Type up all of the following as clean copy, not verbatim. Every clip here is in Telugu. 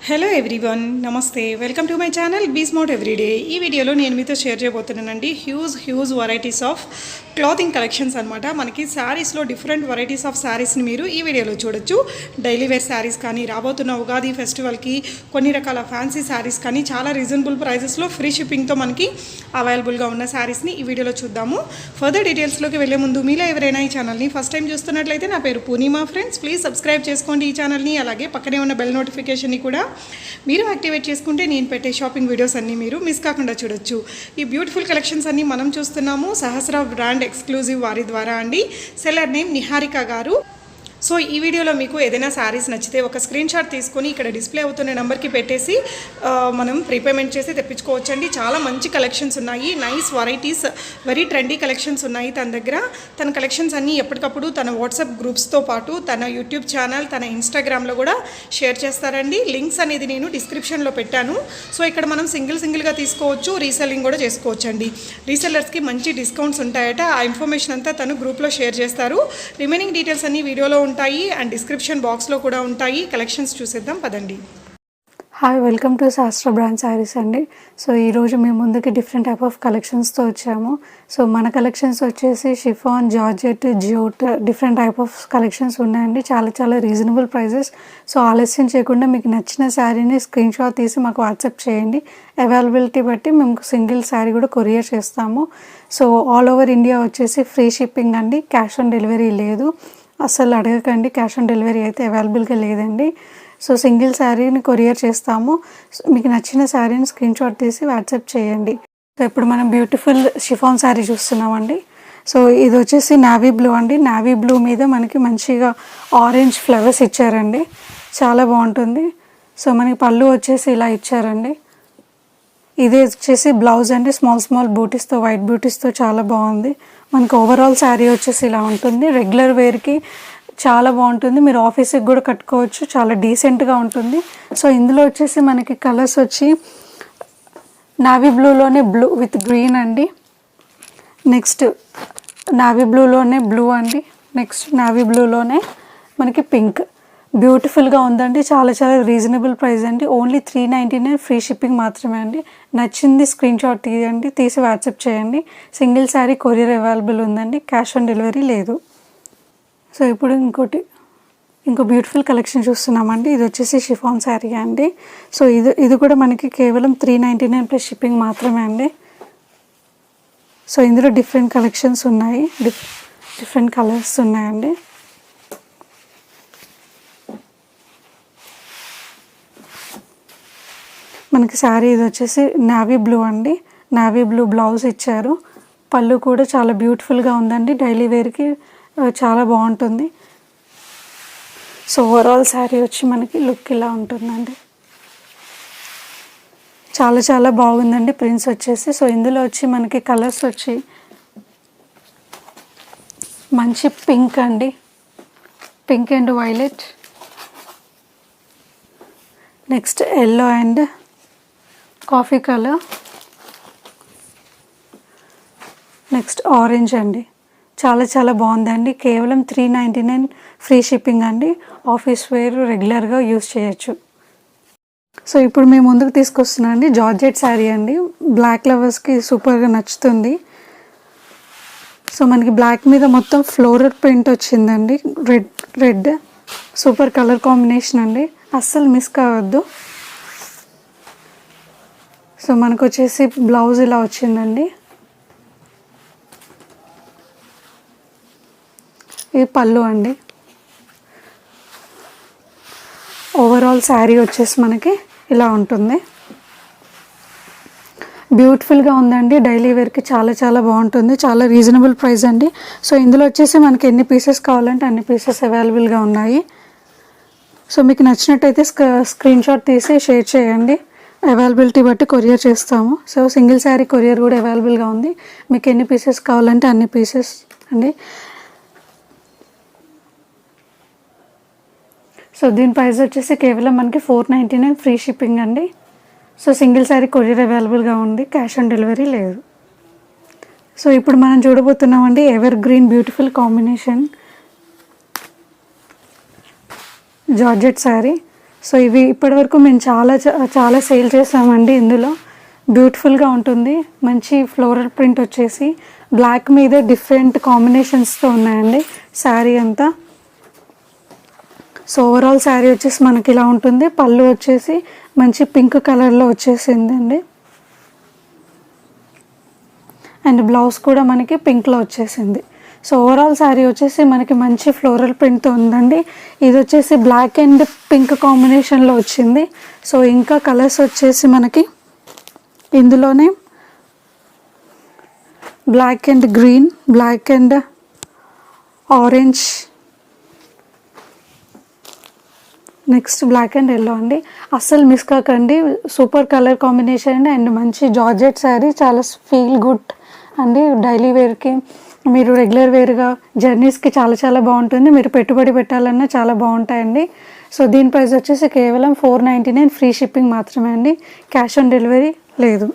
హలో ఎవ్రీవన్, నమస్తే. Welcome to my channel be smart everyday. ఈ వీడియోలో నేను మీతో షేర్ చేయబోతున్నానండి huge varieties of clothing collections అనమాట. మనకి శారీస్లో డిఫరెంట్ వెరైటీస్ ఆఫ్ శారీస్ని మీరు ఈ వీడియోలో చూడొచ్చు. డైలీ వేర్ శారీస్ కానీ, రాబోతున్న ఉగాది ఫెస్టివల్కి కొన్ని రకాల ఫ్యాన్సీ శారీస్ కానీ చాలా రీజనబుల్ ప్రైజెస్లో ఫ్రీ షిప్పింగ్తో మనకి అవైలబుల్గా ఉన్న శారీస్ని ఈ వీడియోలో చూద్దాము. ఫర్దర్ డీటెయిల్స్లోకి వెళ్ళే ముందు మీలో ఎవరైనా ఈ ఛానల్ని ఫస్ట్ టైం చూస్తున్నట్లయితే నా పేరు పూర్ణిమా ఫ్రెండ్స్. ప్లీజ్ సబ్స్క్రైబ్ చేసుకోండి ఈ ఛానల్ని. అలాగే పక్కనే ఉన్న బెల్ నోటిఫికేషన్ని కూడా మీరు యాక్టివేట్ చేసుకుంటే నేను పెట్టే షాపింగ్ వీడియోస్ అన్నీ మీరు మిస్ కాకుండా చూడొచ్చు. ఈ బ్యూటిఫుల్ కలెక్షన్స్ అన్నీ మనం చూస్తున్నాము సహస్ర బ్రాండ్ ఎక్స్క్లూజివ్ వారి ద్వారా అండి. సెల్లర్ నేమ్ నిహారిక గారు. సో ఈ వీడియోలో మీకు ఏదైనా శారీస్ నచ్చితే ఒక స్క్రీన్ షాట్ తీసుకొని ఇక్కడ డిస్ప్లే అవుతున్న నెంబర్కి పెట్టేసి మనం ప్రీపేమెంట్ చేసి తెప్పించుకోవచ్చండి. చాలా మంచి కలెక్షన్స్ ఉన్నాయి, nice varieties, very trendy collections ఉన్నాయి తన దగ్గర. తన కలెక్షన్స్ అన్నీ ఎప్పటికప్పుడు తన వాట్సాప్ గ్రూప్స్తో పాటు తన యూట్యూబ్ ఛానల్, తన ఇన్స్టాగ్రామ్లో కూడా షేర్ చేస్తారండి. లింక్స్ అనేది నేను డిస్క్రిప్షన్లో పెట్టాను. సో ఇక్కడ మనం సింగిల్గా తీసుకోవచ్చు, రీసెల్లింగ్ కూడా చేసుకోవచ్చు అండి. రీసెల్లర్స్కి మంచి డిస్కౌంట్స్ ఉంటాయట. ఆ ఇన్ఫర్మేషన్ అంతా తను గ్రూప్లో షేర్ చేస్తారు. రిమైనింగ్ డీటెయిల్స్ అన్నీ వీడియోలో ఉంటాయి అండ్ డిస్క్రిప్షన్ బాక్స్లో కూడా ఉంటాయి. కలెక్షన్స్ చూసేద్దాం పదండి. Hi, welcome to Sahasra brand saris అండి. సో ఈరోజు మేము ముందుకి డిఫరెంట్ టైప్ ఆఫ్ కలెక్షన్స్తో వచ్చాము. సో మన కలెక్షన్స్ వచ్చేసి షిఫాన్, జార్జెట్, జియోట్, డిఫరెంట్ టైప్ ఆఫ్ కలెక్షన్స్ ఉన్నాయండి. చాలా రీజనబుల్ ప్రైజెస్. సో ఆలస్యం చేయకుండా మీకు నచ్చిన శారీని స్క్రీన్ షాట్ తీసి మాకు వాట్సాప్ చేయండి. అవైలబిలిటీ బట్టి మేము సింగిల్ శారీ కూడా కొరియర్ చేస్తాము. సో ఆల్ ఓవర్ ఇండియా వచ్చేసి ఫ్రీ షిప్పింగ్ అండి. క్యాష్ ఆన్ డెలివరీ లేదు, అస్సలు అడగకండి. క్యాష్ ఆన్ డెలివరీ అయితే అవైలబుల్గా లేదండి. సో సింగిల్ శారీని కొరియర్ చేస్తాము. మీకు నచ్చిన శారీని స్క్రీన్ షాట్ తీసి వాట్సాప్ చేయండి. సో ఇప్పుడు మనం బ్యూటిఫుల్ షిఫాన్ శారీ చూస్తున్నామండి. సో ఇది వచ్చేసి నావీ బ్లూ అండి. నావీ బ్లూ మీద మనకి మంచిగా ఆరెంజ్ ఫ్లవర్స్ ఇచ్చారండి, చాలా బాగుంటుంది. సో మనకి పళ్ళు వచ్చేసి ఇలా ఇచ్చారండి. ఇది వచ్చేసి బ్లౌజ్ అండి, స్మాల్ బూటీస్తో, వైట్ బూటీస్తో చాలా బాగుంది. మనకి ఓవరాల్ శారీ వచ్చేసి ఇలా ఉంటుంది. రెగ్యులర్ వేర్కి చాలా బాగుంటుంది, మీరు ఆఫీస్కి కూడా కట్టుకోవచ్చు, చాలా డీసెంట్గా ఉంటుంది. సో ఇందులో వచ్చేసి మనకి కలర్స్ వచ్చి నావీ బ్లూలోనే బ్లూ విత్ గ్రీన్ అండి, నెక్స్ట్ నావీ బ్లూలోనే బ్లూ అండి, నెక్స్ట్ నావీ బ్లూలోనే మనకి పింక్. బ్యూటిఫుల్గా ఉందండి, చాలా రీజనబుల్ ప్రైస్ అండి. ఓన్లీ 399 ఫ్రీ షిప్పింగ్ మాత్రమే అండి. నచ్చింది స్క్రీన్ షాట్ తీయండి, తీసి వాట్సాప్ చేయండి. సింగిల్ శారీ కొరియర్ అవైలబుల్ ఉందండి, క్యాష్ ఆన్ డెలివరీ లేదు. సో ఇప్పుడు ఇంకో బ్యూటిఫుల్ కలెక్షన్ చూస్తున్నామండి. ఇది వచ్చేసి షిఫాన్ శారీ అండి. సో ఇది కూడా మనకి కేవలం 399 ప్లస్ షిప్పింగ్ మాత్రమే అండి. సో ఇందులో డిఫరెంట్ కలెక్షన్స్ ఉన్నాయి, డిఫరెంట్ కలర్స్ ఉన్నాయండి. మనకి శారీ ఇది వచ్చేసి నావీ బ్లూ అండి. నావీ బ్లూ బ్లౌజ్ ఇచ్చారు. పళ్ళు కూడా చాలా బ్యూటిఫుల్గా ఉందండి, డైలీ వేర్కి చాలా బాగుంటుంది. సో ఓవరాల్ శారీ వచ్చి మనకి లుక్ ఇలా ఉంటుందండి, చాలా బాగుందండి ప్రింట్స్ వచ్చేసి. సో ఇందులో వచ్చి మనకి కలర్స్ వచ్చి మంచి పింక్ అండి, pink and violet, next yellow and coffee colour, next orange అండి. చాలా బాగుందండి. కేవలం 399 ఫ్రీ షిప్పింగ్ అండి. ఆఫీస్ వేర్ రెగ్యులర్గా యూస్ చేయొచ్చు. సో ఇప్పుడు మేము ముందుకు తీసుకొస్తున్నాం అండి జార్జెట్ శారీ అండి. బ్లాక్ లవర్స్కి సూపర్గా నచ్చుతుంది. సో మనకి బ్లాక్ మీద మొత్తం ఫ్లోరల్ ప్రింట్ వచ్చిందండి, రెడ్ సూపర్ కలర్ కాంబినేషన్ అండి, అస్సలు మిస్ కావద్దు. సో మనకు వచ్చేసి బ్లౌజ్ ఇలా వచ్చిందండి. ఇది పళ్ళు అండి. ఓవరాల్ శారీ వచ్చేసి మనకి ఇలా ఉంటుంది. బ్యూటిఫుల్గా ఉందండి, డైలీ వేర్కి చాలా బాగుంటుంది, చాలా రీజనబుల్ ప్రైస్ అండి. సో ఇందులో వచ్చేసి మనకి ఎన్ని పీసెస్ కావాలంటే అన్ని పీసెస్ అవైలబుల్గా ఉన్నాయి. సో మీకు నచ్చినట్టయితే స్క్రీన్ షాట్ తీసి షేర్ చేయండి. అవైలబిలిటీ బట్టి కొరియర్ చేస్తాము. సో సింగిల్ శారీ కొరియర్ కూడా అవైలబుల్గా ఉంది. మీకు ఎన్ని పీసెస్ కావాలంటే అన్ని పీసెస్ అండి. సో దీని ప్రైస్ వచ్చేసి కేవలం మనకి 499 ఫ్రీ షిప్పింగ్ అండి. సో సింగిల్ శారీ కొరియర్ అవైలబుల్గా ఉంది, క్యాష్ ఆన్ డెలివరీ లేదు. సో ఇప్పుడు మనం చూడబోతున్నామండి evergreen beautiful combination georgette sari. So ఇవి ఇప్పటివరకు మేము చాలా సేల్ చేసామండి. ఇందులో బ్యూటిఫుల్గా ఉంటుంది, మంచి ఫ్లోరల్ ప్రింట్ వచ్చేసి బ్లాక్ మీద డిఫరెంట్ కాంబినేషన్స్తో ఉన్నాయండి శారీ అంతా. సో ఓవరాల్ శారీ వచ్చేసి మనకి ఇలా ఉంటుంది. పళ్ళు వచ్చేసి మంచి పింక్ కలర్లో వచ్చేసిందండి, అండ్ బ్లౌజ్ కూడా మనకి పింక్లో వచ్చేసింది. సో ఓవరాల్ శారీ వచ్చేసి మనకి మంచి ఫ్లోరల్ ప్రింట్తో ఉందండి. ఇది వచ్చేసి బ్లాక్ అండ్ పింక్ కాంబినేషన్లో వచ్చింది. సో ఇంకా కలర్స్ వచ్చేసి మనకి ఇందులోనే black and green, black and orange, next black and yellow అండి. అస్సలు మిస్ కాకండి, సూపర్ కలర్ కాంబినేషన్ అండ్ మంచి జార్జెట్ శారీ, చాలా ఫీల్ గుడ్ అండి. డైలీ వేర్కి, మీరు రెగ్యులర్ వేర్గా జర్నీస్కి చాలా బాగుంటుంది. మీరు పెట్టుబడి పెట్టాలన్నా చాలా బాగుంటాయండి. సో దీని ప్రైస్ వచ్చేసి కేవలం 499, ఫ్రీ షిప్పింగ్ మాత్రమే అండి, క్యాష్ ఆన్ డెలివరీ లేదు.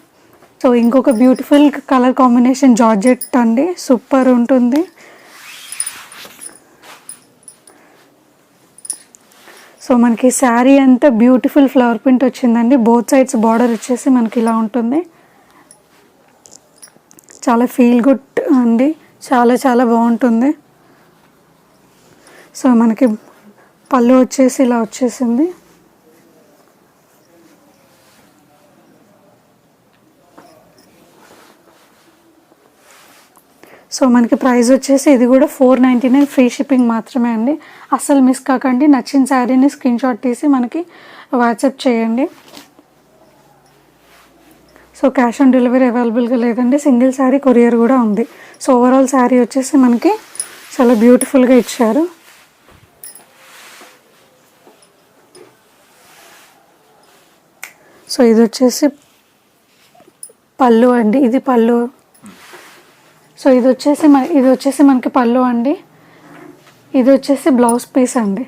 సో ఇంకొక బ్యూటిఫుల్ కలర్ కాంబినేషన్ జార్జెట్ అండి, సూపర్ ఉంటుంది. సో మనకి శారీ అంతా బ్యూటిఫుల్ ఫ్లవర్ ప్రింట్ వచ్చిందండి. బోత్ సైడ్స్ బార్డర్ వచ్చేసి మనకి ఇలా ఉంటుంది. చాలా ఫీల్ గుడ్ అండి, చాలా బాగుంటుంది. సో మనకి పళ్ళు వచ్చేసి ఇలా వచ్చేసింది. సో మనకి ప్రైస్ వచ్చేసి ఇది కూడా 499, ఫ్రీ షిప్పింగ్ మాత్రమే అండి. అస్సలు మిస్ కాకండి. నచ్చిన శారీని స్క్రీన్ షాట్ తీసి మనకి వాట్సాప్ చేయండి. సో క్యాష్ ఆన్ డెలివరీ అవైలబుల్గా లేదండి, సింగిల్ శారీ కొరియర్ కూడా ఉంది. సో ఓవరాల్ శారీ వచ్చేసి మనకి చాలా బ్యూటిఫుల్గా ఇచ్చారు. సో ఇది వచ్చేసి పళ్ళు అండి, ఇది పళ్ళు. సో ఇది వచ్చేసి మనకి పళ్ళు అండి. ఇది వచ్చేసి బ్లౌజ్ పీస్ అండి.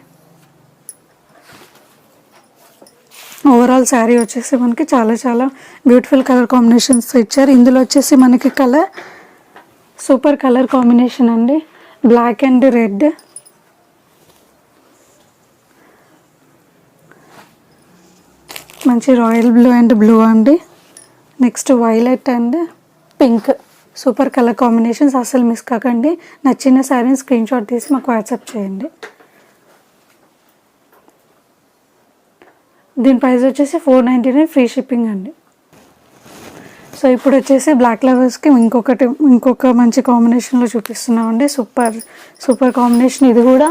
ఓవరాల్ శారీ వచ్చేసి మనకి చాలా బ్యూటిఫుల్ కలర్ కాంబినేషన్స్ ఇచ్చారు. ఇందులో వచ్చేసి మనకి కలర్ సూపర్ కలర్ కాంబినేషన్ అండి, బ్లాక్ అండ్ రెడ్, మంచి రాయల్ బ్లూ అండ్ బ్లూ అండి, next violet and pink, super colour combinations. అస్సలు మిస్ కాకండి. నచ్చిన శారీని స్క్రీన్ షాట్ తీసి మాకు వాట్సాప్ చేయండి. దీని ప్రైస్ వచ్చేసి 499, ఫ్రీ షిప్పింగ్ అండి. సో ఇప్పుడు వచ్చేసి బ్లాక్ లవర్స్కి ఇంకొక మంచి కాంబినేషన్లో చూపిస్తున్నామండి. Super combination. ఇది కూడా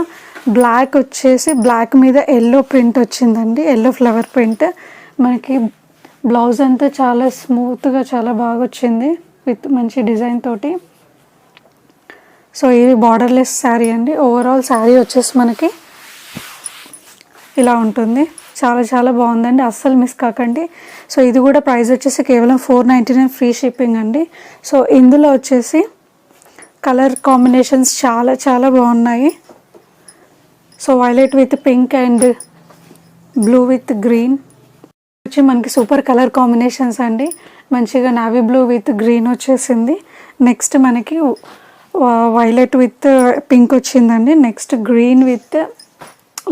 బ్లాక్ వచ్చేసి బ్లాక్ మీద ఎల్లో ప్రింట్ వచ్చిందండి, ఎల్లో ఫ్లవర్ ప్రింట్. మనకి బ్లౌజ్ అంతా చాలా స్మూత్గా చాలా బాగా వచ్చింది విత్ మంచి డిజైన్ తోటి. సో ఇది బార్డర్లెస్ శారీ అండి. ఓవరాల్ శారీ వచ్చేసి మనకి ఇలా ఉంటుంది. చాలా బాగుందండి, అస్సలు మిస్ కాకండి. సో ఇది కూడా ప్రైస్ వచ్చేసి కేవలం 499, ఫ్రీ షిప్పింగ్ అండి. సో ఇందులో వచ్చేసి కలర్ కాంబినేషన్స్ చాలా బాగున్నాయి. So violet with pink and blue with green వచ్చి మనకి సూపర్ కలర్ కాంబినేషన్స్ అండి. మంచిగా నావీ బ్లూ విత్ గ్రీన్ వచ్చేసింది. నెక్స్ట్ మనకి వైలెట్ విత్ పింక్ వచ్చిందండి. Next green with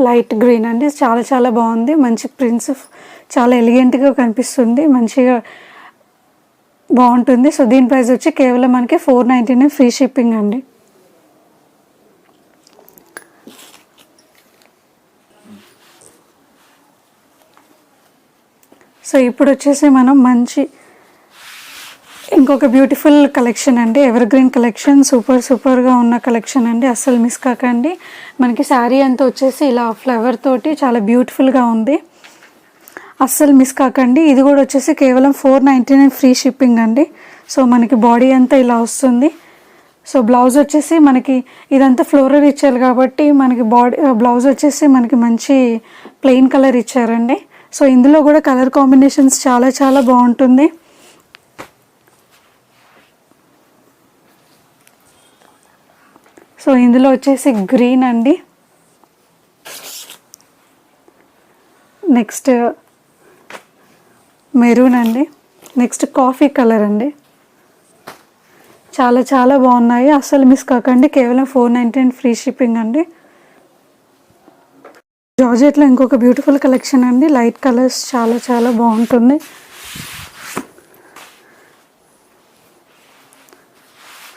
light green అండి. చాలా బాగుంది. మంచి ప్రింట్స్ చాలా ఎలిగెంట్గా కనిపిస్తుంది, మంచిగా బాగుంటుంది. సో దీని ప్రైస్ వచ్చి కేవలం మనకి 499, ఫ్రీ షిప్పింగ్ అండి. సో ఇప్పుడు వచ్చేసి మనం మంచి ఇంకొక బ్యూటిఫుల్ కలెక్షన్ అండి, ఎవర్ గ్రీన్ కలెక్షన్, సూపర్గా ఉన్న కలెక్షన్ అండి. అస్సలు మిస్ కాకండి. మనకి శారీ అంతా వచ్చేసి ఇలా ఫ్లవర్ తోటి చాలా బ్యూటిఫుల్గా ఉంది, అస్సలు మిస్ కాకండి. ఇది కూడా వచ్చేసి కేవలం 499, ఫ్రీ షిప్పింగ్ అండి. సో మనకి బాడీ అంతా ఇలా వస్తుంది. సో బ్లౌజ్ వచ్చేసి మనకి ఇదంతా ఫ్లోరల్ ఇచ్చారు కాబట్టి మనకి బ్లౌజ్ వచ్చేసి మనకి మంచి ప్లెయిన్ కలర్ ఇచ్చారండి. సో ఇందులో కూడా కలర్ కాంబినేషన్స్ చాలా బాగుంటుంది. సో ఇందులో వచ్చేసి గ్రీన్ అండి, నెక్స్ట్ మెరూన్ అండి, నెక్స్ట్ కాఫీ కలర్ అండి. చాలా బాగున్నాయి, అస్సలు మిస్ కాకండి. కేవలం 499, ఫ్రీ షిప్పింగ్ అండి. జార్జెట్లో ఇంకొక బ్యూటిఫుల్ కలెక్షన్ అండి. లైట్ కలర్స్ చాలా చాలా బాగుంటుంది.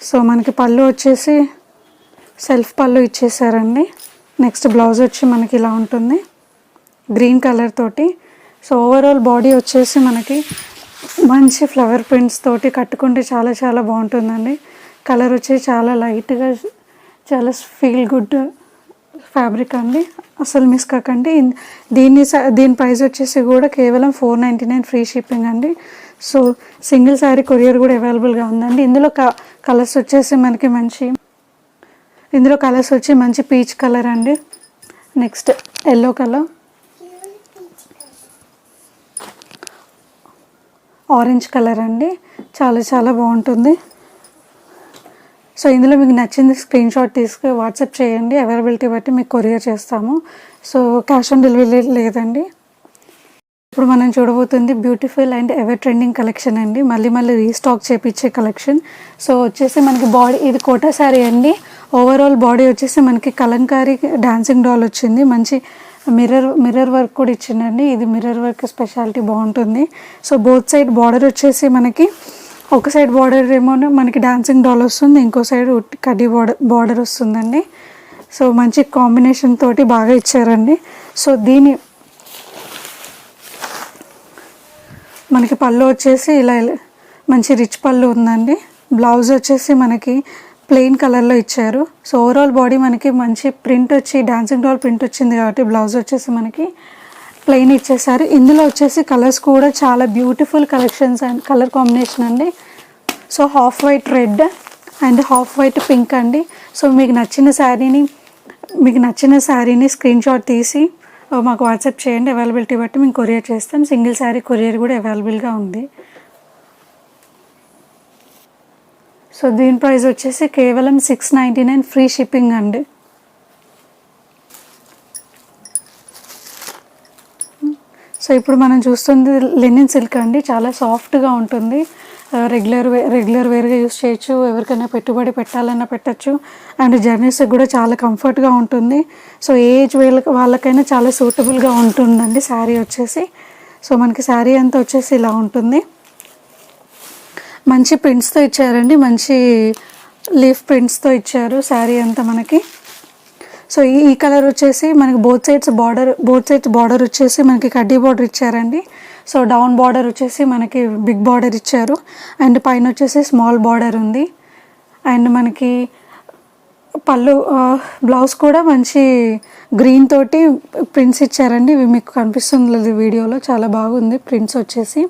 సో మనకి పళ్ళు వచ్చేసి సెల్ఫ్ పళ్ళు ఇచ్చేసారండి. నెక్స్ట్ బ్లౌజ్ వచ్చి మనకి ఇలా ఉంటుంది గ్రీన్ కలర్ తోటి. సో ఓవరాల్ బాడీ వచ్చేసి మనకి మంచి ఫ్లవర్ ప్రింట్స్ తోటి కట్టుకుంటే చాలా చాలా బాగుంటుందండి. కలర్ వచ్చి చాలా లైట్గా చాలా ఫీల్ గుడ్ ఫ్యాబ్రిక్ అండి, అసలు మిస్ కాకండి. దీని ప్రైస్ వచ్చేసి కూడా కేవలం 499 ఫ్రీ షిప్పింగ్ అండి. సో సింగిల్ శారీ కొరియర్ కూడా అవైలబుల్గా ఉందండి. ఇందులో కలర్స్ వచ్చేసి మనకి మంచి పీచ్ కలర్ అండి. Next yellow colour, orange colour అండి, చాలా చాలా బాగుంటుంది. సో ఇందులో మీకు నచ్చింది స్క్రీన్ షాట్ తీసుకు వాట్సాప్ చేయండి, అవైలబిలిటీ బట్టి మీకు కొరియర్ చేస్తాము. సో క్యాష్ ఆన్ డెలివరీ లేదండి. ఇప్పుడు మనం చూడబోతుంది beautiful and ever trending collection అండి, మళ్ళీ రీస్టాక్ చేపించే కలెక్షన్. సో వచ్చేసి మనకి బాడీ ఇది కోటా శారీ అండి. ఓవరాల్ బాడీ వచ్చేసి మనకి కలంకారీ డాన్సింగ్ డాల్ వచ్చింది. మంచి మిర్రర్ వర్క్ కూడా ఇచ్చిందండి. ఇది మిర్రర్ వర్క్ స్పెషాలిటీ బాగుంటుంది. సో బోత్ సైడ్ బార్డర్ వచ్చేసి మనకి ఒక సైడ్ బార్డర్ ఏమో మనకి డాన్సింగ్ డాల్ వస్తుంది, ఇంకో సైడ్ కడ్డీ బార్డర్ వస్తుందండి. సో మంచి కాంబినేషన్ తోటి బాగా ఇచ్చారండి. సో మనకి పళ్ళు వచ్చేసి ఇలా మంచి రిచ్ పళ్ళు ఉందండి. బ్లౌజ్ వచ్చేసి మనకి ప్లెయిన్ కలర్లో ఇచ్చారు. సో ఓవరాల్ బాడీ మనకి మంచి ప్రింట్ వచ్చి డాన్సింగ్ డాల్ ప్రింట్ వచ్చింది కాబట్టి బ్లౌజ్ వచ్చేసి మనకి ప్లెయిన్ ఇచ్చేసారు. ఇందులో వచ్చేసి కలర్స్ కూడా చాలా beautiful collections and colour combination అండి. So half white red and half white pink అండి. సో మీకు నచ్చిన శారీని స్క్రీన్ షాట్ తీసి మాకు వాట్సాప్ చేయండి, అవైలబిలిటీ బట్టి మేము కొరియర్ చేస్తాం. సింగిల్ శారీ కొరియర్ కూడా అవైలబుల్గా ఉంది. సో దీని ప్రైస్ వచ్చేసి కేవలం 699 ఫ్రీ షిప్పింగ్ అండి. సో ఇప్పుడు మనం చూస్తుంది లెనిన్ సిల్క్ అండి, చాలా సాఫ్ట్గా ఉంటుంది. రెగ్యులర్ వేర్గా యూస్ చేయొచ్చు, ఎవరికైనా పెట్టుబడి పెట్టాలన్నా పెట్టచ్చు. అండ్ జర్నీస్ కూడా చాలా కంఫర్ట్గా ఉంటుంది. సో ఏజ్ వాళ్ళకైనా చాలా సూటబుల్గా ఉంటుందండి శారీ వచ్చేసి. సో మనకి శారీ అంతా వచ్చేసి ఇలా ఉంటుంది. మంచి ప్రింట్స్తో ఇచ్చారండి, మంచి లీఫ్ ప్రింట్స్తో ఇచ్చారు శారీ అంతా మనకి. సో ఈ కలర్ వచ్చేసి మనకి బోత్ సైడ్స్ బార్డర్ వచ్చేసి మనకి కడ్డీ బార్డర్ ఇచ్చారండి. సో డౌన్ బార్డర్ వచ్చేసి మనకి బిగ్ బార్డర్ ఇచ్చారు అండ్ పైన వచ్చేసి స్మాల్ బార్డర్ ఉంది. అండ్ మనకి పళ్ళు బ్లౌజ్ కూడా మంచి గ్రీన్ తోటి ప్రింట్స్ ఇచ్చారండి. ఇవి మీకు కనిపిస్తుంది లేదు వీడియోలో, చాలా బాగుంది ప్రింట్స్ వచ్చేసి.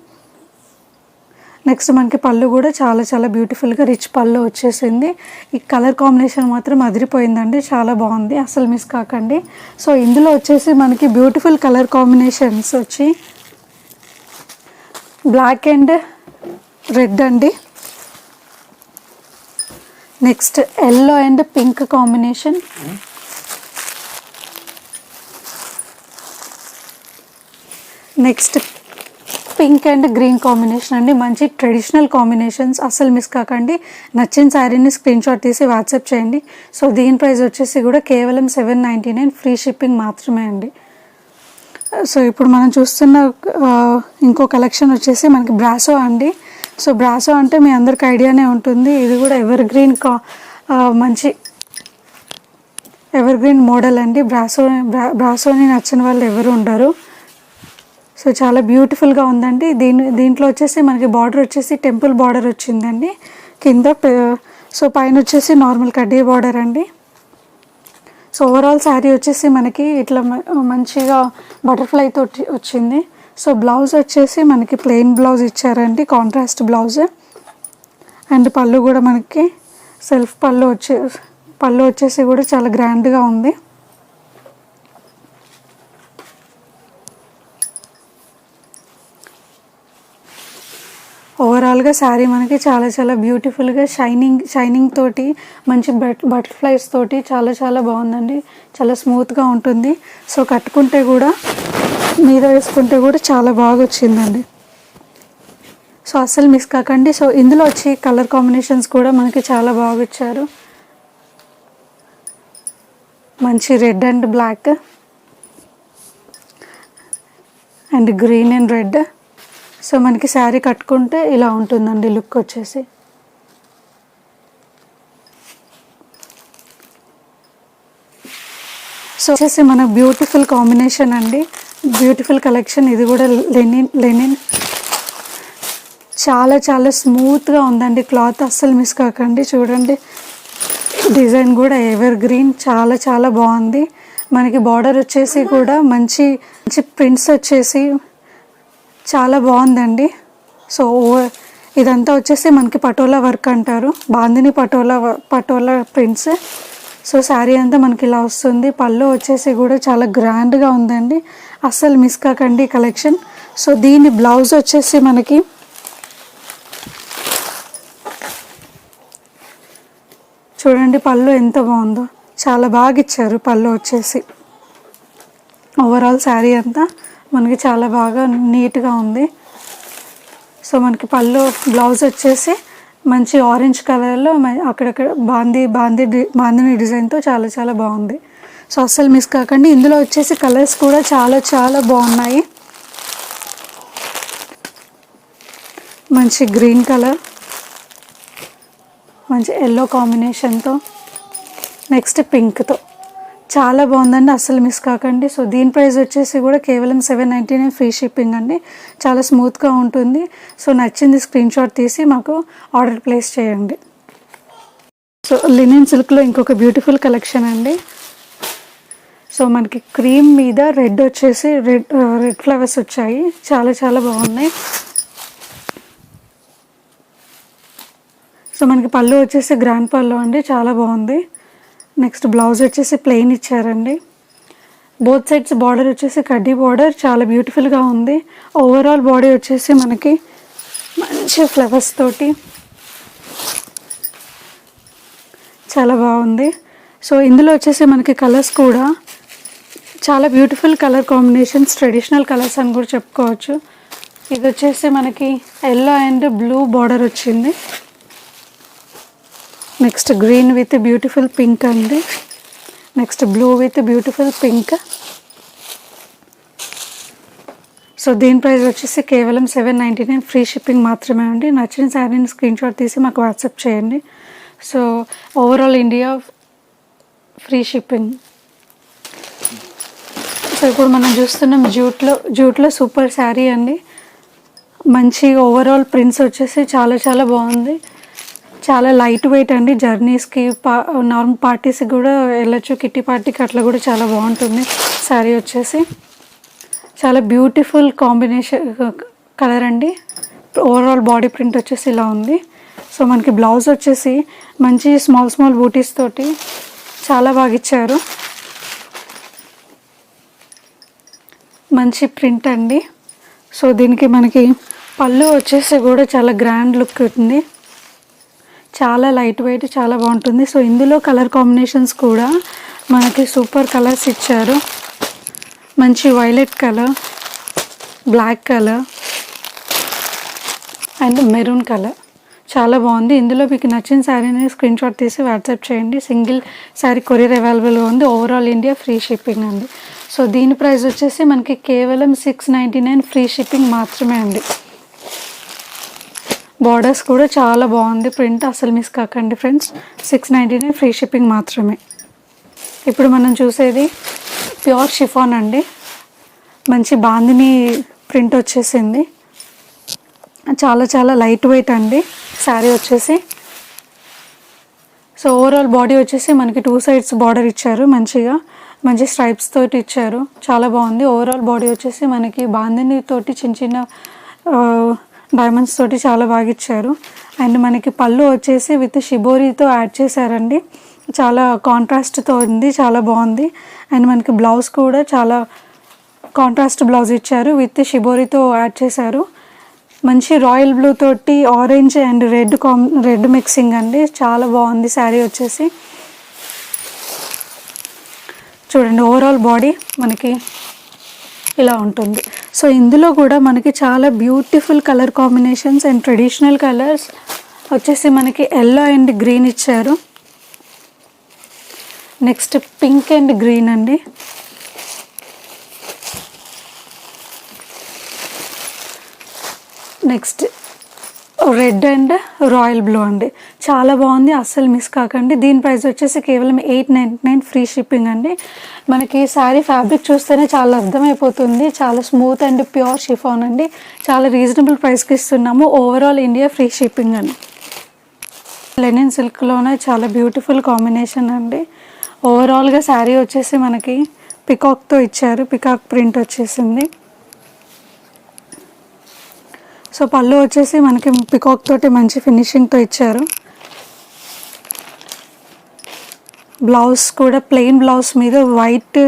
నెక్స్ట్ మనకి పళ్ళు కూడా చాలా చాలా బ్యూటిఫుల్గా రిచ్ పళ్ళు వచ్చేసింది. ఈ కలర్ కాంబినేషన్ మాత్రం అదిరిపోయిందండి, చాలా బాగుంది, అసలు మిస్ కాకండి. సో ఇందులో వచ్చేసి మనకి బ్యూటిఫుల్ కలర్ కాంబినేషన్స్ వచ్చి బ్లాక్ అండ్ రెడ్ అండి. Next yellow and pink combination. Next pink and green combination అండి, మంచి ట్రెడిషనల్ కాంబినేషన్స్, అసలు మిస్ కాకండి. నచ్చిన శారీని స్క్రీన్ షాట్ తీసి వాట్సాప్ చేయండి. సో దీని ప్రైస్ వచ్చేసి కూడా కేవలం 799 ఫ్రీ షిప్పింగ్ మాత్రమే అండి. సో ఇప్పుడు మనం చూస్తున్న ఇంకో కలెక్షన్ వచ్చేసి మనకి బ్రాసో అండి. సో బ్రాసో అంటే మీ అందరికి ఐడియానే ఉంటుంది, ఇది కూడా మంచి ఎవర్ గ్రీన్ మోడల్ అండి. బ్రాసోని నచ్చిన వాళ్ళు ఎవరు ఉండరు. సో చాలా బ్యూటిఫుల్గా ఉందండి. దీంట్లో వచ్చేసి మనకి బార్డర్ వచ్చేసి టెంపుల్ బార్డర్ వచ్చిందండి కింద. సో పైన వచ్చేసి నార్మల్ కడ్డీ బార్డర్ అండి. సో ఓవరాల్ శారీ వచ్చేసి మనకి ఇట్లా మంచిగా బటర్ఫ్లై తోటి వచ్చింది. సో బ్లౌజ్ వచ్చేసి మనకి ప్లెయిన్ బ్లౌజ్ ఇచ్చారండి, కాంట్రాస్ట్ బ్లౌజ్. అండ్ పళ్ళు కూడా మనకి సెల్ఫ్ పళ్ళు వచ్చేసి కూడా చాలా గ్రాండ్గా ఉంది. ఓవరాల్గా శారీ మనకి చాలా చాలా బ్యూటిఫుల్గా షైనింగ్ తోటి మంచి బటర్ఫ్లైస్ తోటి చాలా చాలా బాగుందండి, చాలా స్మూత్గా ఉంటుంది. సో కట్టుకుంటే కూడా మీద వేసుకుంటే కూడా చాలా బాగా వచ్చిందండి. సో అస్సలు మిస్ కాకండి. సో ఇందులో వచ్చి కలర్ కాంబినేషన్స్ కూడా మనకి చాలా బాగా ఇచ్చారు. మంచి red and black, and green and red. So మనకి శారీ కట్టుకుంటే ఇలా ఉంటుందండి లుక్ వచ్చేసి. సో వచ్చేసి మన బ్యూటిఫుల్ కాంబినేషన్ అండి, బ్యూటిఫుల్ కలెక్షన్. ఇది కూడా లెనిన్ చాలా చాలా స్మూత్గా ఉందండి క్లాత్, అస్సలు మిస్ కాకండి. చూడండి డిజైన్ కూడా ఎవర్ గ్రీన్, చాలా చాలా బాగుంది. మనకి బార్డర్ వచ్చేసి కూడా మంచి మంచి ప్రింట్స్ వచ్చేసి చాలా బాగుందండి. సో ఇదంతా వచ్చేసి మనకి పటోలా వర్క్ అంటారు, బాందిని పటోలా ప్రింట్స్. సో శారీ అంతా మనకి ఇలా వస్తుంది. పళ్ళు వచ్చేసి కూడా చాలా గ్రాండ్గా ఉందండి, అస్సలు మిస్ కాకండి కలెక్షన్. సో దీని బ్లౌజ్ వచ్చేసి మనకి చూడండి పళ్ళు ఎంత బాగుందో, చాలా బాగా ఇచ్చారు పళ్ళు వచ్చేసి. ఓవరాల్ శారీ అంతా మనకి చాలా బాగా నీట్గా ఉంది. సో మనకి పళ్ళు బ్లౌజ్ వచ్చేసి మంచి ఆరెంజ్ కలర్లో అక్కడక్కడ బాందిని డిజైన్తో చాలా చాలా బాగుంది. సో అస్సలు మిస్ కాకండి. ఇందులో వచ్చేసి కలర్స్ కూడా చాలా చాలా బాగున్నాయి. మంచి గ్రీన్ కలర్, మంచి ఎల్లో కాంబినేషన్తో, నెక్స్ట్ పింక్తో చాలా బాగుందండి, అస్సలు మిస్ కాకండి. సో దీని ప్రైస్ వచ్చేసి కూడా కేవలం 799 ఫ్రీ షిప్పింగ్ అండి. చాలా స్మూత్గా ఉంటుంది. సో నచ్చింది స్క్రీన్ షాట్ తీసి మాకు ఆర్డర్ ప్లేస్ చేయండి. సో లినెన్ సిల్క్లో ఇంకొక బ్యూటిఫుల్ కలెక్షన్ అండి. సో మనకి క్రీమ్ మీద రెడ్ వచ్చేసి రెడ్ ఫ్లవర్స్ వచ్చాయి, చాలా చాలా బాగున్నాయి. సో మనకి పళ్ళు వచ్చేసి గ్రాండ్ పళ్ళు అండి, చాలా బాగుంది. నెక్స్ట్ బ్లౌజ్ వచ్చేసి ప్లెయిన్ ఇచ్చారండి. బోత్ సైడ్స్ బార్డర్ వచ్చేసి కడ్డీ బార్డర్, చాలా బ్యూటిఫుల్గా ఉంది. ఓవరాల్ బాడీ వచ్చేసి మనకి మంచి ఫ్లవర్స్ తోటి చాలా బాగుంది. సో ఇందులో వచ్చేసి మనకి కలర్స్ కూడా చాలా beautiful colour combinations, traditional colours అని కూడా చెప్పుకోవచ్చు. ఇది వచ్చేసి మనకి ఎల్లో అండ్ బ్లూ బార్డర్ వచ్చింది. Next green with beautiful pink అండి. Next blue with beautiful pink. So దీని ప్రైస్ వచ్చేసి కేవలం 799 ఫ్రీ షిప్పింగ్ మాత్రమే అండి. నచ్చిన శారీని స్క్రీన్ షాట్ తీసి మాకు వాట్సాప్ చేయండి. So overall India free shipping. So ఇప్పుడు మనం చూస్తున్నాం జూట్లో సూపర్ శారీ అండి. మంచి ఓవరాల్ ప్రింట్స్ వచ్చేసి చాలా చాలా బాగుంది. చాలా లైట్ వెయిట్ అండి, జర్నీస్కి నార్మల్ పార్టీస్కి కూడా వెళ్ళొచ్చు, కిట్టి పార్టీకి అట్లా కూడా చాలా బాగుంటుంది శారీ వచ్చేసి. చాలా బ్యూటిఫుల్ కాంబినేషన్ కలర్ అండి. ఓవరాల్ బాడీ ప్రింట్ వచ్చేసి ఇలా ఉంది. సో మనకి బ్లౌజ్ వచ్చేసి మంచి స్మాల్ బూటీస్ తోటి చాలా బాగా ఇచ్చారు, మంచి ప్రింట్ అండి. సో దీనికి మనకి పళ్ళు వచ్చేసి కూడా చాలా గ్రాండ్ లుక్ ఉంది, చాలా లైట్ వెయిట్, చాలా బాగుంటుంది. సో ఇందులో కలర్ కాంబినేషన్స్ కూడా మనకి సూపర్ కలర్స్ ఇచ్చారు. మంచి violet colour, black colour and maroon colour, చాలా బాగుంది. ఇందులో మీకు నచ్చిన శారీని స్క్రీన్ షాట్ తీసి వాట్సాప్ చేయండి. సింగిల్ శారీ కొరియర్ అవైలబుల్గా ఉంది. ఓవరాల్ ఇండియా ఫ్రీ షిప్పింగ్ అండి. సో దీని ప్రైస్ వచ్చేసి మనకి కేవలం 699 ఫ్రీ షిప్పింగ్ మాత్రమే అండి. బార్డర్స్ కూడా చాలా బాగుంది, ప్రింట్ అసలు మిస్ కాకండి ఫ్రెండ్స్. 699 ఫ్రీ షిప్పింగ్ మాత్రమే. ఇప్పుడు మనం చూసేది ప్యూర్ షిఫాన్ అండి. మంచి బాందిని ప్రింట్ వచ్చేసింది, చాలా చాలా లైట్ వెయిట్ అండి శారీ వచ్చేసి. సో ఓవరాల్ బాడీ వచ్చేసి మనకి 2 సైడ్స్ బార్డర్ ఇచ్చారు, మంచి స్ట్రైప్స్ తోటి ఇచ్చారు, చాలా బాగుంది. ఓవరాల్ బాడీ వచ్చేసి మనకి బాందిని తోటి చిన్న డైమండ్స్ తోటి చాలా బాగా ఇచ్చారు. అండ్ మనకి పళ్ళు వచ్చేసి విత్ షిబోరితో యాడ్ చేశారండి, చాలా కాంట్రాస్ట్తో ఉంది, చాలా బాగుంది. అండ్ మనకి బ్లౌజ్ కూడా చాలా కాంట్రాస్ట్ బ్లౌజ్ ఇచ్చారు, విత్ షిబోరితో యాడ్ చేశారు. మంచి రాయల్ బ్లూ తోటి ఆరెంజ్ అండ్ రెడ్ మిక్సింగ్ అండి, చాలా బాగుంది శారీ వచ్చేసి. చూడండి ఓవరాల్ బాడీ మనకి ఇలా ఉంటుంది. సో ఇందులో కూడా మనకి చాలా beautiful colour combinations and traditional colours వచ్చేసి మనకి ఎల్లో అండ్ గ్రీన్ ఇచ్చారు. నెక్స్ట్ పింక్ అండ్ గ్రీన్ అండి. Next red and royal blue అండి, చాలా బాగుంది, అస్సలు మిస్ కాకండి. దీని ప్రైస్ వచ్చేసి కేవలం 899 ఫ్రీ షిప్పింగ్ అండి. మనకి శారీ ఫ్యాబ్రిక్ చూస్తేనే చాలా అర్థమైపోతుంది, చాలా స్మూత్ అండ్ ప్యూర్ షిఫాన్ అండి. చాలా రీజనబుల్ ప్రైస్కి ఇస్తున్నాము. ఓవరాల్ ఇండియా ఫ్రీ షిప్పింగ్ అండి. లెనిన్ సిల్క్లోనే చాలా బ్యూటిఫుల్ కాంబినేషన్ అండి. ఓవరాల్గా శారీ వచ్చేసి మనకి పికాక్తో ఇచ్చారు, పికాక్ ప్రింట్ వచ్చేసింది. సో పళ్ళు వచ్చేసి మనకి పికాక్ తోటి మంచి ఫినిషింగ్తో ఇచ్చారు. బ్లౌజ్ కూడా ప్లెయిన్ బ్లౌజ్ మీద వైట్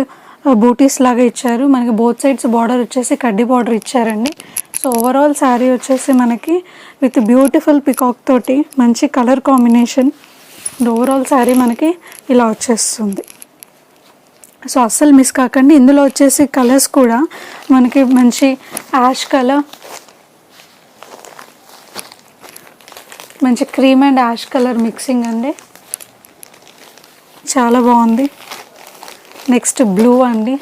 బూటీస్ లాగా ఇచ్చారు. మనకి బోత్ సైడ్స్ బార్డర్ వచ్చేసి కడ్డీ బార్డర్ ఇచ్చారండి. సో ఓవరాల్ శారీ వచ్చేసి మనకి విత్ బ్యూటిఫుల్ పికాక్ తోటి మంచి కలర్ కాంబినేషన్. ఓవరాల్ శారీ మనకి ఇలా వచ్చేస్తుంది. సో అస్సలు మిస్ కాకండి. ఇందులో వచ్చేసి కలర్స్ కూడా మనకి మంచి యాష్ కలర్, మంచి cream and ash colour mixing అండి, చాలా బాగుంది. నెక్స్ట్ బ్లూ అండి,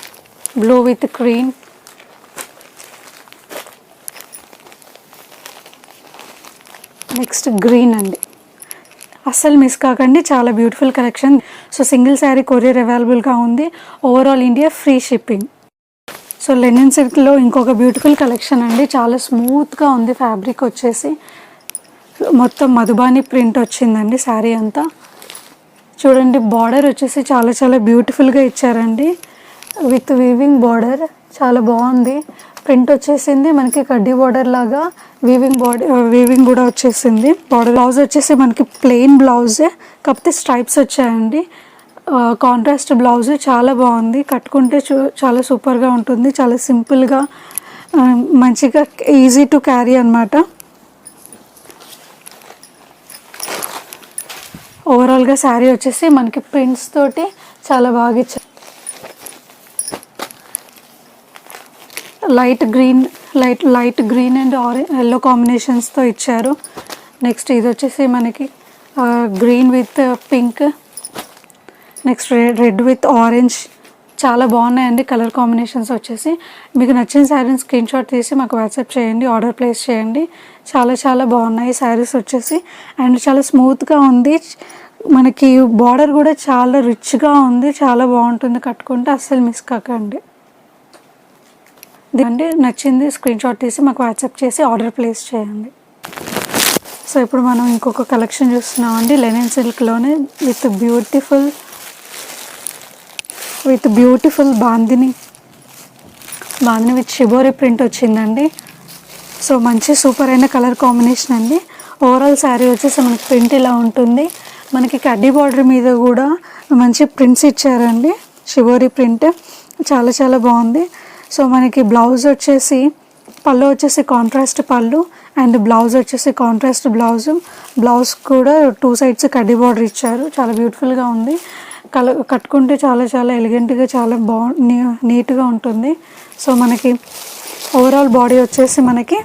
blue with cream. Next green అండి, అస్సలు మిస్ కాకండి, చాలా beautiful collection. So single sari courier అవైలబుల్గా ఉంది. Overall India free shipping. So linen సిల్క్లో ఇంకొక బ్యూటిఫుల్ కలెక్షన్ అండి, చాలా స్మూత్గా ఉంది ఫ్యాబ్రిక్ వచ్చేసి. మొత్తం మధుబాని ప్రింట్ వచ్చిందండి శారీ అంతా. చూడండి బార్డర్ వచ్చేసి చాలా చాలా బ్యూటిఫుల్గా ఇచ్చారండి, విత్ వీవింగ్ బార్డర్, చాలా బాగుంది. ప్రింట్ వచ్చేసింది మనకి కడ్డీ బార్డర్ లాగా, వీవింగ్ కూడా వచ్చేసింది. బార్డర్ బ్లౌజ్ వచ్చేసి మనకి ప్లెయిన్ బ్లౌజే, కాకపోతే స్ట్రైప్స్ వచ్చాయండి. కాంట్రాస్ట్ బ్లౌజ్ చాలా బాగుంది, కట్టుకుంటే చాలా సూపర్గా ఉంటుంది, చాలా సింపుల్గా మంచిగా ఈజీ టు క్యారీ అన్నమాట. ఓవరాల్గా శారీ వచ్చేసి మనకి ప్రింట్స్ తోటి చాలా బాగా ఇచ్చారు. లైట్ గ్రీన్ అండ్ ఎల్లో కాంబినేషన్స్తో ఇచ్చారు. నెక్స్ట్ ఇది వచ్చేసి మనకి green with pink, next red with orange, చాలా బాగున్నాయండి కలర్ కాంబినేషన్స్ వచ్చేసి. మీకు నచ్చిన శారీని స్క్రీన్ షాట్ తీసి మాకు వాట్సాప్ చేయండి, ఆర్డర్ ప్లేస్ చేయండి. చాలా చాలా బాగున్నాయి శారీస్ వచ్చేసి, అండ్ చాలా స్మూత్గా ఉంది. మనకి బార్డర్ కూడా చాలా రిచ్గా ఉంది, చాలా బాగుంటుంది కట్టుకుంటే, అస్సలు మిస్ కాకండి. అండి నచ్చింది స్క్రీన్ షాట్ తీసి మాకు వాట్సాప్ చేసి ఆర్డర్ ప్లేస్ చేయండి. సో ఇప్పుడు మనం ఇంకొక కలెక్షన్ చూస్తున్నామండి, లెనిన్ సిల్క్లోనే with beautiful bandhani with shibori print వచ్చిందండి. సో మంచి సూపర్ అయిన కలర్ కాంబినేషన్ అండి. ఓవరాల్ శారీ వచ్చేసి మనకి ప్రింట్ ఇలా ఉంటుంది. మనకి కడ్డీ బార్డర్ మీద కూడా మంచి ప్రింట్స్ ఇచ్చారండి, షిబోరి ప్రింట్, చాలా చాలా బాగుంది. సో మనకి బ్లౌజ్ వచ్చేసి పళ్ళు వచ్చేసి కాంట్రాస్ట్ పళ్ళు, అండ్ బ్లౌజ్ వచ్చేసి కాంట్రాస్ట్ బ్లౌజ్ కూడా 2 సైడ్స్ కడ్డీ బార్డర్ ఇచ్చారు, చాలా బ్యూటిఫుల్గా ఉంది. కట్టుకుంటే చాలా చాలా ఎలిగెంట్గా చాలా నీట్గా ఉంటుంది. సో మనకి ఓవరాల్ బాడీ వచ్చేసి మనకి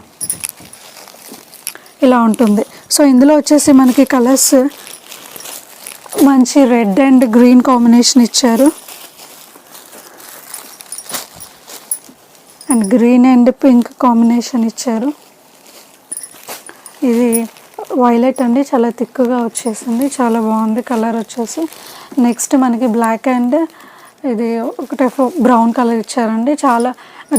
ఇలా ఉంటుంది. సో ఇందులో వచ్చేసి మనకి కలర్స్ మంచి రెడ్ అండ్ గ్రీన్ కాంబినేషన్ ఇచ్చారు, and green and pink combination ఇచ్చారు. ఇది వైలెట్ అండి, చాలా థిక్గా వచ్చేసింది, చాలా బాగుంది కలర్ వచ్చేసి. నెక్స్ట్ మనకి బ్లాక్ అండ్ ఇది ఒక టైప్ ఆఫ్ బ్రౌన్ కలర్ ఇచ్చారండి, చాలా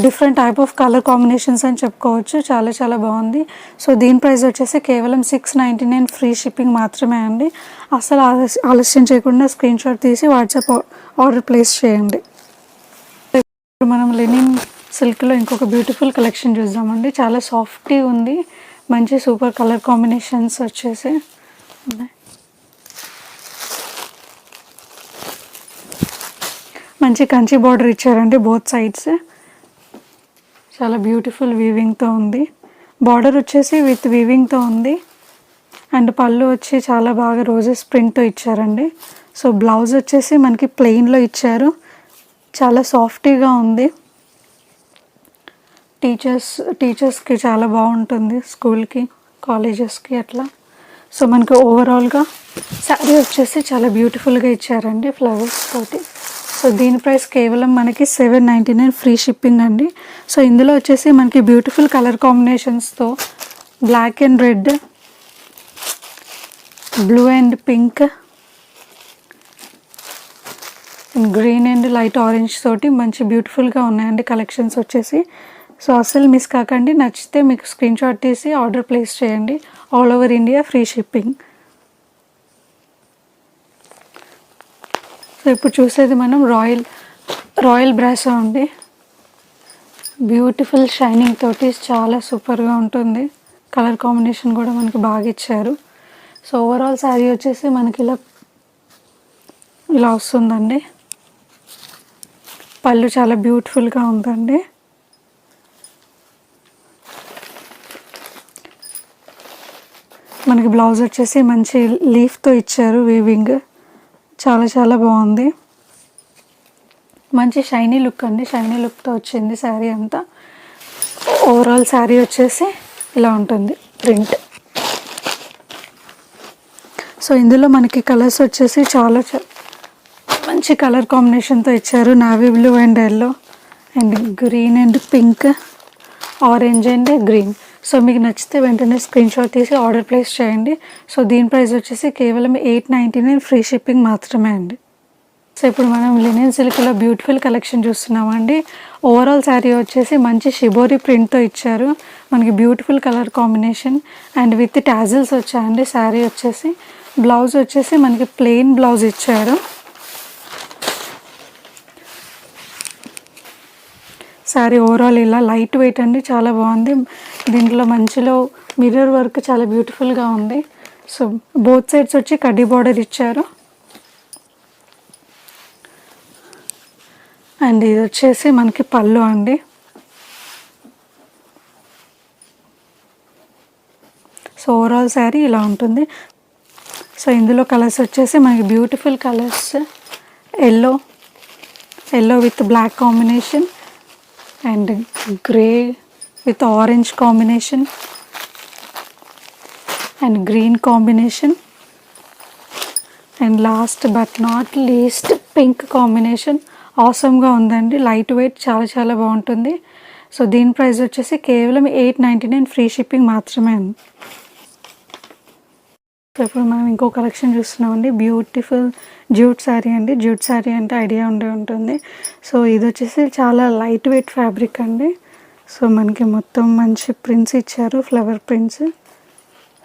different type of colour combinations అని చెప్పుకోవచ్చు, చాలా చాలా బాగుంది. సో దీని ప్రైస్ వచ్చేసి కేవలం 699 ఫ్రీ షిప్పింగ్ మాత్రమే అండి. అసలు ఆలస్యం చేయకుండా స్క్రీన్ షాట్ తీసి వాట్సాప్ ఆర్డర్ ప్లేస్ చేయండి. మనం లెనిన్ సిల్క్లో ఇంకొక బ్యూటిఫుల్ కలెక్షన్ చూద్దామండి, చాలా సాఫ్ట్గా ఉంది, మంచి సూపర్ కలర్ కాంబినేషన్స్ వచ్చేసి ఉన్నాయి. మంచి కంచి బార్డర్ ఇచ్చారండి బోత్ సైడ్స్, చాలా బ్యూటిఫుల్ వీవింగ్తో ఉంది. బార్డర్ వచ్చేసి విత్ వీవింగ్తో ఉంది, అండ్ పళ్ళు వచ్చి చాలా బాగా రోజెస్ ప్రింట్తో ఇచ్చారండి. సో బ్లౌజ్ వచ్చేసి మనకి ప్లెయిన్లో ఇచ్చారు, చాలా సాఫ్ట్గా ఉంది. టీచర్స్కి చాలా బాగుంటుంది, స్కూల్కి కాలేజెస్కి అట్లా. సో మనకి ఓవరాల్గా శారీ వచ్చేసి చాలా బ్యూటిఫుల్గా ఇచ్చారండి ఫ్లవర్స్ తోటి. సో దీని ప్రైస్ కేవలం మనకి 799 ఫ్రీ షిప్పింగ్ అండి. సో ఇందులో వచ్చేసి మనకి బ్యూటిఫుల్ కలర్ కాంబినేషన్స్తో black and red, blue and pink, green and light orange తోటి మంచి బ్యూటిఫుల్గా ఉన్నాయండి కలెక్షన్స్ వచ్చేసి. సో అస్సలు మిస్ కాకండి. నచ్చితే మీకు స్క్రీన్ షాట్ తీసి ఆర్డర్ ప్లేస్ చేయండి. All over India free shipping. So ఇప్పుడు చూసేది మనం రాయల్ బ్రాసో అండి. బ్యూటిఫుల్ షైనింగ్ తోటి చాలా సూపర్గా ఉంటుంది. కలర్ కాంబినేషన్ కూడా మనకి బాగా ఇచ్చారు. సో ఓవరాల్ శారీ వచ్చేసి మనకి ఇలా వస్తుందండి. పళ్ళు చాలా బ్యూటిఫుల్గా ఉందండి. మనకి బ్లౌజ్ వచ్చేసి మంచి లీఫ్తో ఇచ్చారు వీవింగ్. చాలా చాలా బాగుంది. మంచి షైనీ లుక్ అండి. షైనీ లుక్తో వచ్చింది శారీ అంతా. ఓవరాల్ శారీ వచ్చేసి ఇలా ఉంటుంది ప్రింట్. సో ఇందులో మనకి కలర్స్ వచ్చేసి చాలా మంచి కలర్ కాంబినేషన్తో ఇచ్చారు. Navy blue and yellow and green and pink, orange and green. So మీకు నచ్చితే వెంటనే స్క్రీన్ షాట్ తీసి ఆర్డర్ ప్లేస్ చేయండి. సో దీని ప్రైస్ వచ్చేసి కేవలం 899 ఫ్రీ షిప్పింగ్ మాత్రమే అండి. సో ఇప్పుడు మనం లినెన్ సిల్క్లో బ్యూటిఫుల్ కలెక్షన్ చూస్తున్నామండి. ఓవరాల్ శారీ వచ్చేసి మంచి షిబోరి ప్రింట్తో ఇచ్చారు. మనకి beautiful colour combination and with tassels వచ్చాయండి. శారీ వచ్చేసి బ్లౌజ్ వచ్చేసి మనకి ప్లెయిన్ బ్లౌజ్ ఇచ్చారు. శారీ ఓవరాల్ ఇలా లైట్ వెయిట్ అండి, చాలా బాగుంది. దీంట్లో మంచిలో మిర్రర్ వర్క్ చాలా బ్యూటిఫుల్గా ఉంది. సో బోత్ సైడ్స్ వచ్చి కడ్డీ బార్డర్ ఇచ్చారు. అండ్ ఇది వచ్చేసి మనకి పళ్ళు అండి. సో ఓవరాల్ శారీ ఇలా ఉంటుంది. సో ఇందులో కలర్స్ వచ్చేసి మనకి beautiful colours, yellow with black combination and grey with orange combination and green combination and last but not least pink combination. ఆసమ్గా ఉందండి. లైట్ వెయిట్, చాలా చాలా బాగుంటుంది. సో దీని ప్రైస్ వచ్చేసి కేవలం 899 ఫ్రీ షిప్పింగ్ మాత్రమే అండి. సో ఇప్పుడు మనం ఇంకో కలెక్షన్ చూస్తున్నామండి. బ్యూటిఫుల్ జ్యూట్ శారీ అండి. జ్యూట్ శారీ అంటే ఐడియా ఉంటుంది. సో ఇది వచ్చేసి చాలా లైట్ వెయిట్ ఫ్యాబ్రిక్ అండి. సో మనకి మొత్తం మంచి ప్రింట్స్ ఇచ్చారు, flower prints.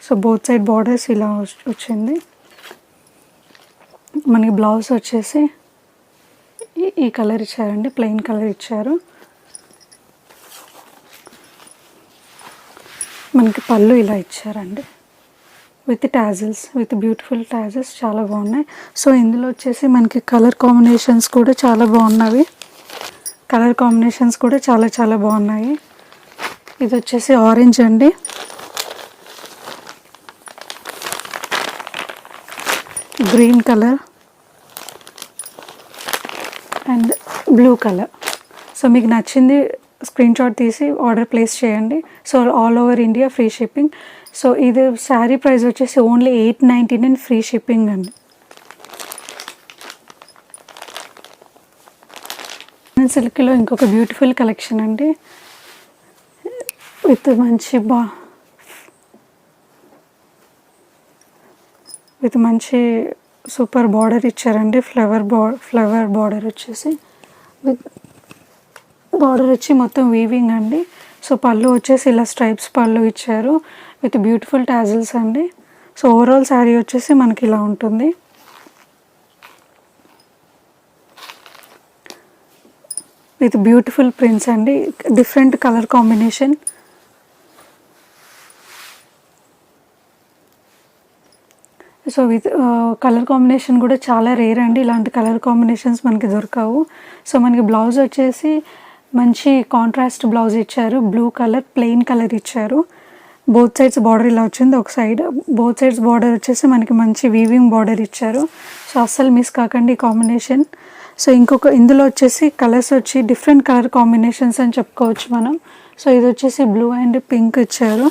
So both side borders ఇలా వచ్చింది. మనకి బ్లౌజ్ వచ్చేసి ఈ కలర్ ఇచ్చారండి, ప్లెయిన్ కలర్ ఇచ్చారు. మనకి పళ్ళు ఇలా ఇచ్చారండి with tassels, with beautiful tassels, చాలా బాగున్నాయి. సో ఇందులో వచ్చేసి మనకి కలర్ కాంబినేషన్స్ కూడా చాలా బాగున్నాయి. చాలా బాగున్నాయి. ఇది వచ్చేసి ఆరెంజ్ అండి, green colour and blue colour. So మీకు నచ్చింది స్క్రీన్ షాట్ తీసి ఆర్డర్ ప్లేస్ చేయండి. So all over India free shipping. So ఇది శారీ ప్రైస్ వచ్చేసి ఓన్లీ 899 ఫ్రీ షిప్పింగ్ అండి. సిల్క్లో ఇంకొక బ్యూటిఫుల్ కలెక్షన్ అండి. విత్ మంచి సూపర్ బార్డర్ ఇచ్చారండి. ఫ్లవర్ బార్డర్ వచ్చేసి విత్ బార్డర్ వచ్చి మొత్తం వీవింగ్ అండి. సో పళ్ళు వచ్చేసి ఇలా స్ట్రైప్స్ పళ్ళు ఇచ్చారు విత్ బ్యూటిఫుల్ టాజిల్స్ అండి. సో ఓవరాల్ శారీ వచ్చేసి మనకి ఇలా ఉంటుంది. విత్ బ్యూటిఫుల్ ప్రింట్స్ అండి, different colour combination. So with colour combination కూడా చాలా రేర్ అండి. ఇలాంటి కలర్ కాంబినేషన్స్ మనకి దొరకవు. సో మనకి బ్లౌజ్ వచ్చేసి మంచి కాంట్రాస్ట్ బ్లౌజ్ ఇచ్చారు. బ్లూ కలర్ ప్లెయిన్ కలర్ ఇచ్చారు. బోత్ సైడ్స్ బార్డర్ ఇలా వచ్చింది. ఒక సైడ్ బోత్ సైడ్స్ బార్డర్ వచ్చేసి మనకి మంచి వీవింగ్ బార్డర్ ఇచ్చారు. సో అస్సలు మిస్ కాకండి ఈ కాంబినేషన్. సో ఇందులో వచ్చేసి కలర్స్ వచ్చి డిఫరెంట్ కలర్ కాంబినేషన్స్ అని చెప్పుకోవచ్చు మనం. సో ఇది వచ్చేసి బ్లూ అండ్ పింక్ ఇచ్చారు.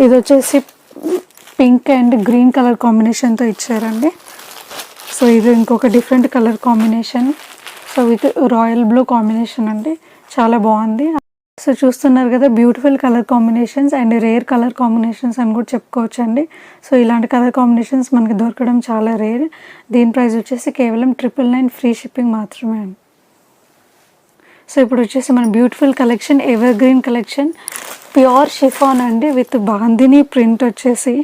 ఇది వచ్చేసి పింక్ అండ్ గ్రీన్ కలర్ కాంబినేషన్తో ఇచ్చారండి. సో ఇది ఇంకొక different colour combination. So with royal blue combination అండి, చాలా బాగుంది. సో చూస్తున్నారు కదా, beautiful colour combinations and rare colour combinations అని కూడా చెప్పుకోవచ్చు అండి. సో ఇలాంటి కలర్ కాంబినేషన్స్ మనకి దొరకడం చాలా రేర్. దీని ప్రైస్ వచ్చేసి కేవలం 999 ఫ్రీ షిప్పింగ్ మాత్రమే అండి. సో ఇప్పుడు వచ్చేసి మన beautiful collection, ever green collection, pure chiffon అండి విత్ బాందిని ప్రింట్ వచ్చేసి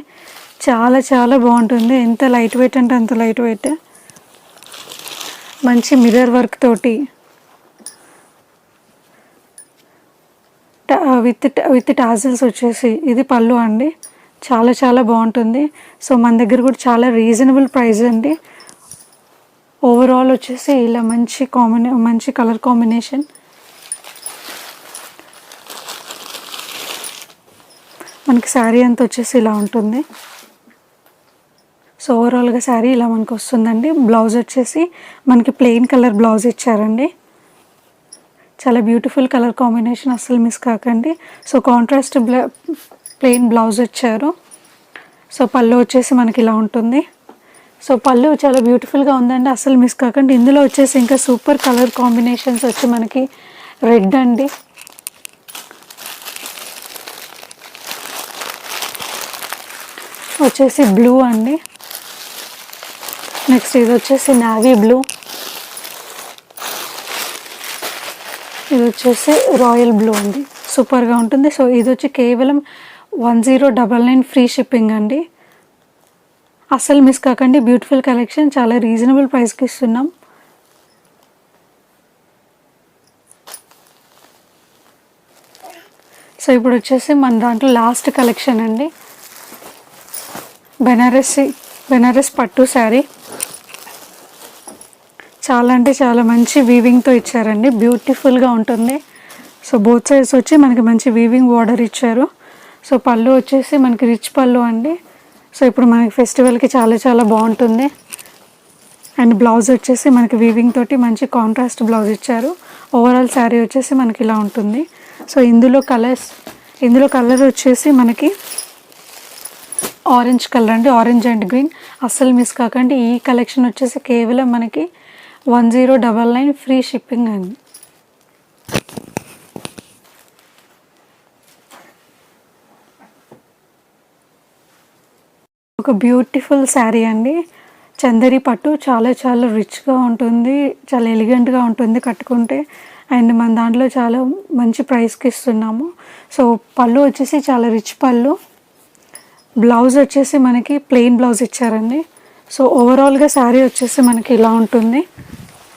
చాలా చాలా బాగుంటుంది. ఎంత లైట్ వెయిట్ అంటే అంత లైట్ వెయిట్, మంచి మిర్రర్ వర్క్ తోటి విత్ టాజిల్స్ వచ్చేసి ఇది పళ్ళు అండి. చాలా చాలా బాగుంటుంది. సో మన దగ్గర కూడా చాలా రీజనబుల్ ప్రైస్ అండి. ఓవరాల్ వచ్చేసి ఇలా మంచి కలర్ కాంబినేషన్. మనకి శారీ అంతా వచ్చేసి ఇలా ఉంటుంది. సో ఓవరాల్గా శారీ ఇలా మనకు వస్తుందండి. బ్లౌజ్ వచ్చేసి మనకి ప్లెయిన్ కలర్ బ్లౌజ్ ఇచ్చారండి. చాలా బ్యూటిఫుల్ కలర్ కాంబినేషన్, అస్సలు మిస్ కాకండి. సో కాంట్రాస్ట్ ప్లెయిన్ బ్లౌజ్ ఇచ్చారు. సో పళ్ళు వచ్చేసి మనకి ఇలా ఉంటుంది. సో పళ్ళు చాలా బ్యూటిఫుల్గా ఉందండి, అస్సలు మిస్ కాకండి. ఇందులో వచ్చేసి ఇంకా సూపర్ కలర్ కాంబినేషన్స్ వచ్చి మనకి రెడ్ అండి, వచ్చేసి బ్లూ అండి, నెక్స్ట్ ఇది వచ్చేసి నావీ బ్లూ, ఇది వచ్చేసి రాయల్ బ్లూ అండి, సూపర్గా ఉంటుంది. సో ఇది వచ్చి కేవలం 1099 ఫ్రీ షిప్పింగ్ అండి. అస్సలు మిస్ కాకండి. బ్యూటిఫుల్ కలెక్షన్, చాలా రీజనబుల్ ప్రైస్కి ఇస్తున్నాం. సో ఇప్పుడు వచ్చేసి మన దాంట్లో లాస్ట్ కలెక్షన్ అండి, బెనారస్ పట్టు శారీ. చాలా అంటే చాలా మంచి వీవింగ్తో ఇచ్చారండి, బ్యూటిఫుల్గా ఉంటుంది. సో బోత్ సైడ్స్ వచ్చి మనకి మంచి వీవింగ్ బార్డర్ ఇచ్చారు. సో పళ్ళు వచ్చేసి మనకి రిచ్ పళ్ళు అండి. సో ఇప్పుడు మనకి ఫెస్టివల్కి చాలా చాలా బాగుంటుంది. అండ్ బ్లౌజ్ వచ్చేసి మనకి వీవింగ్ తోటి మంచి కాంట్రాస్ట్ బ్లౌజ్ ఇచ్చారు. ఓవరాల్ శారీ వచ్చేసి మనకి ఇలా ఉంటుంది. సో ఇందులో కలర్ వచ్చేసి మనకి ఆరెంజ్ కలర్ అండి, ఆరెంజ్ అండ్ గ్రీన్. అస్సలు మిస్ కాకండి. ఈ కలెక్షన్ వచ్చేసి కేవలం మనకి 1099 ఫ్రీ షిప్పింగ్ అండి. ఒక బ్యూటిఫుల్ శారీ అండి, చందరి పట్టు. చాలా చాలా రిచ్గా ఉంటుంది, చాలా ఎలిగెంట్గా ఉంటుంది కట్టుకుంటే. అండ్ మన దాంట్లో చాలా మంచి ప్రైస్కి ఇస్తున్నాము. సో పళ్ళు వచ్చేసి చాలా రిచ్ పళ్ళు. బ్లౌజ్ వచ్చేసి మనకి ప్లెయిన్ బ్లౌజ్ ఇచ్చారండి. సో ఓవరాల్గా శారీ వచ్చేసి మనకి ఇలా ఉంటుంది.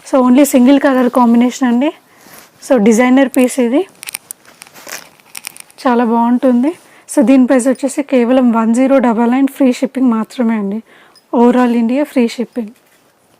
So only single colour combination అండి. సో డిజైనర్ పీస్ ఇది, చాలా బాగుంటుంది. సో దీని ప్రైస్ వచ్చేసి కేవలం 1099 ఫ్రీ షిప్పింగ్ మాత్రమే అండి. Overall India free shipping.